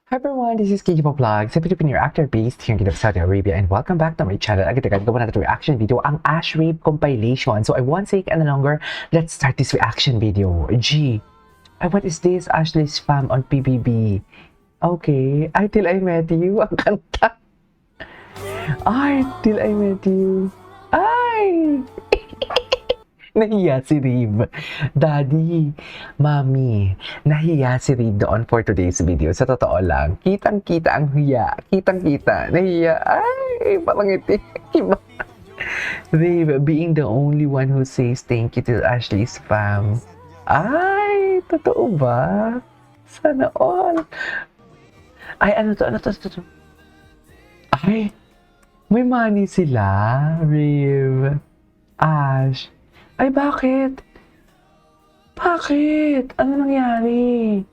Hi everyone, this is Kiki Vlogs, a Filipino actor based here in Saudi Arabia, and welcome back to my channel. Agad-agad gawa natin reaction video, ang Ash Rape compilation. So I won't take any longer, let's start this reaction video. What is this? Ashley's fam on PBB. Okay, I Till I Met You, ang kanta. Till I Met You. Nahiya si Rib. Daddy, Mami, nahiya si Rib doon for today's video. Sa totoo lang, kitang-kita ang hiya. Kitang-kita, nahiya. Parang iti. Rib, being the only one who says thank you to Ashley's fam. Totoo ba? Sana all. Ano to? May money sila, Rib. Ash. Bakit? Bakit? Ano nangyari?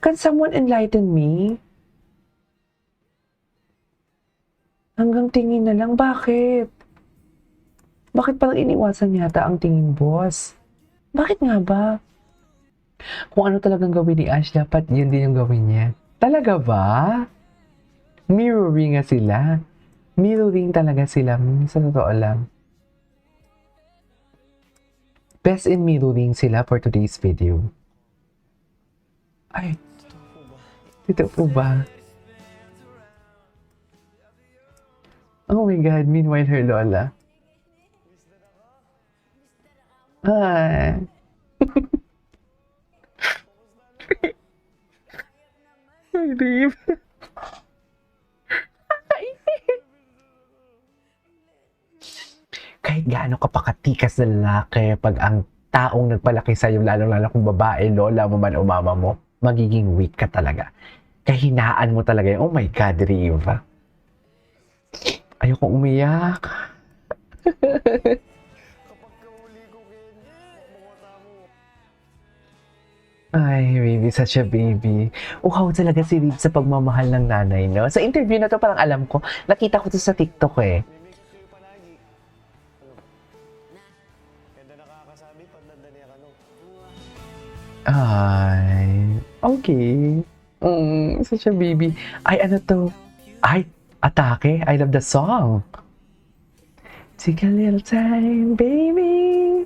Can someone enlighten me? Hanggang tingin na lang, bakit? Bakit parang iniwasan yata ang tingin, boss? Bakit nga ba? Kung ano talagang gawin ni Ash, dapat yun din yung gawin niya. Talaga ba? Mirroring nga sila. Mirroring talaga sila, sa totoo lang. Best in mirroring sila for today's video. Totoo po ba? Oh my God, meanwhile her lola. Dave. Kahit gaano ka pa katikas na lalaki, pag ang taong nagpalaki sa'yo, lalo-lalo kung babae, lola mo man o mama mo, magiging weak ka talaga. Kahinaan mo talaga yun. Oh my God, Riva. Ayokong umiyak. Baby, such a baby. Uhaw talaga si Riv sa pagmamahal ng nanay, no? Sa interview na to, parang alam ko, nakita ko to sa TikTok eh. Okay. Such a baby. Ano to? Atake. I love the song. Take a little time, baby.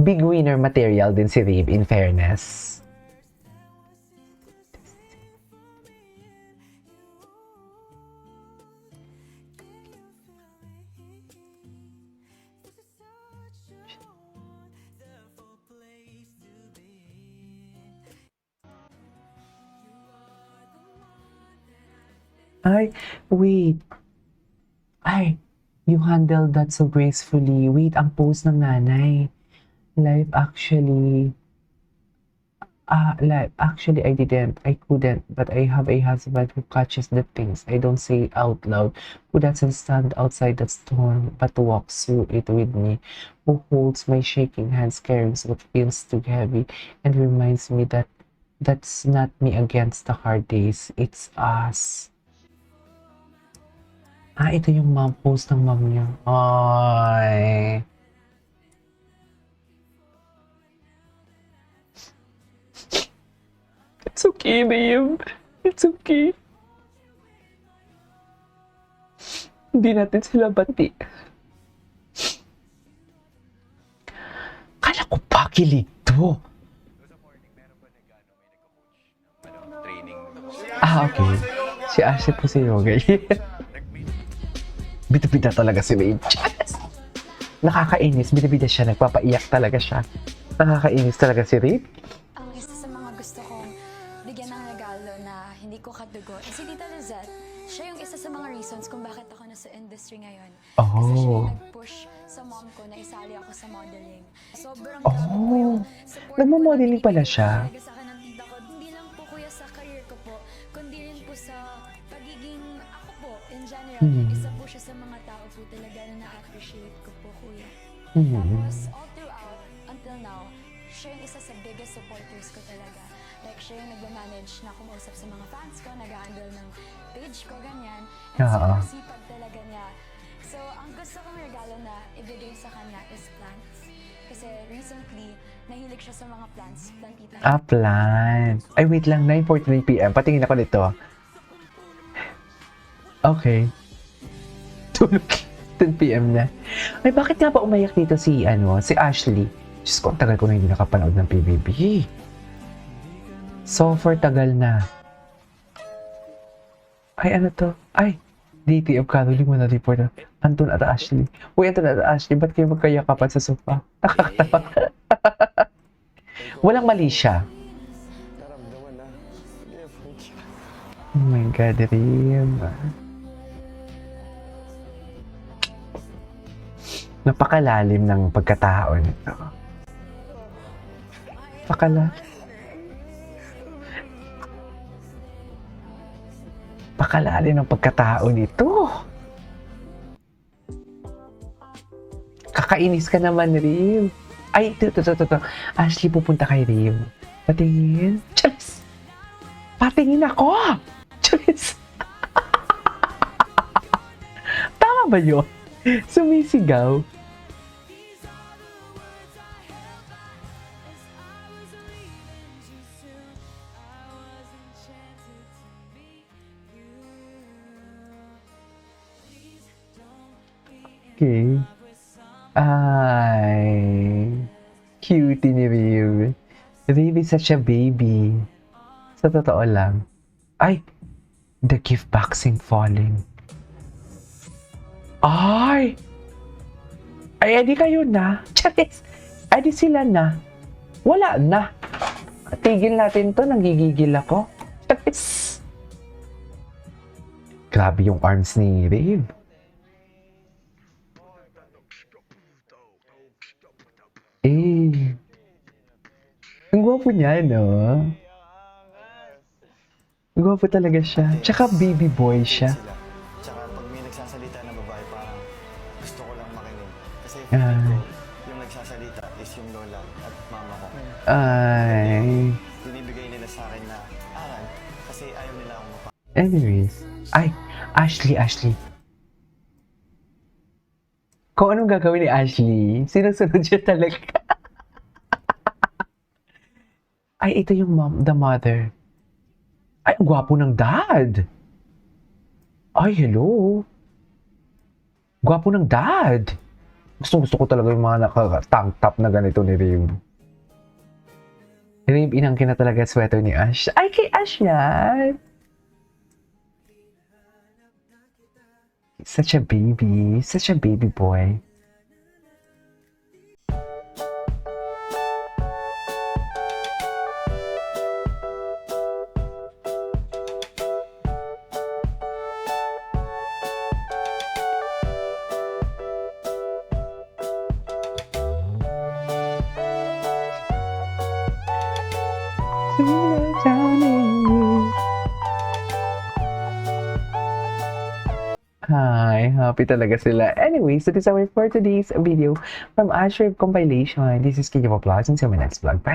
Big winner material din si Rave, in fairness. Wait. You handled that so gracefully. Wait, ang pose ng nanay. Life actually, I didn't. I couldn't. But I have a husband who catches the things I don't say out loud. Who doesn't stand outside the storm, but walks through it with me. Who holds my shaking hands, carries what feels too heavy, and reminds me that that's not me against the hard days. It's us. Ito yung post ng mom niya. It's okay, babe. It's okay. Hindi natin sila bati. Kala ko pa kilig to. Okay. Si Ashley po si Yoga. Bida-bida talaga si Babe. Nakakainis. Bida-bida siya. Nagpapaiyak talaga siya. Nakakainis talaga si Babe. Ang isa sa mga gusto kong bigyan ng regalo na hindi ko katugo si Tita Lizette. Siya yung isa sa mga reasons kung bakit ako nasa industry ngayon. Kasi siya yung nag-push sa mom ko na isali ako sa modeling. Sobrang nagmo-modeling pala siya. sa akin ng tita ko, hindi lang po kuya sa career ko po, kundi rin po sa pagiging ako po in general. Isa po siya sa mga tao po talaga na na-appreciate ko po kuya. Tapos all throughout, until now, siya yung isa sa biggest supporters ko talaga. Like, siya yung nagmamanage na kumausap sa mga fans ko, nag-handle ng page ko, ganyan. And super sipag talaga niya. So, ang gusto kong regalo na ibigay sa kanya is plants. Kasi recently, nahilig siya sa mga plants, plantita. Plant. Ay, wait lang. 9:43 p.m. Patingin ako nito. Okay. Tulog. 10 p.m. na. Ay, bakit nga ba umayak dito si Ashley? Diyos ko, ang tagal ko na hindi nakapanood ng PBB. So, for tagal na. Ay, ano to? Ay, DTF Caroling mo na report. Anton at Ashley. Uy, Anton at Ashley, ba't kayo magkayakapan sa sofa? Nakakatawa. Walang mali siya. Oh my God, Rim. Napakalalim ng pagkatao nito. Napakalalim ng pagkatao nito. Kakainis ka naman, Rim. Ay, ito. Ashley, pupunta kay Rim. Patingin. Charis! Patingin ako! Charis! Tama ba yun? Sumisigaw. Okay. Ay, cutie ni Riv. Riv is such a baby. Sa totoo lang. Ay, the gift boxing falling. Ay! Ay, edi kayo na. Charis! Edi sila na. Wala na. Tigil natin to, nanggigigil ako. Charis! Grabe yung arms ni Riv. Eh. Ang gwapo niya, no? Ang gwapo talaga siya. Tsaka baby boy siya. Tsaka pag may nagsasalita na babae, parang gusto ko lang makinig. Kasi Ah. feeling ko, yung nagsasalita is yung lola at mama ko. Ay. Binibigay nila sa akin na aral kasi ayaw nila akong Anyways. Ay, Ashley. Kung anong gagawin ni Ashley, sinusunod siya talaga. Ay, ito yung the mother. Ay, ang gwapo ng dad. Ay, hello. Gwapo ng dad. Gusto ko talaga yung mga naka-tank top na ganito ni Riv. Riv, inangkin na talaga sweater ni Ash. Ay, kay Ash yan. Such a baby boy. Hi, happy talaga sila. Anyways, that is our for today's video from Asher compilation. This is Kiki Vlogs and see you in my next vlog. Bye!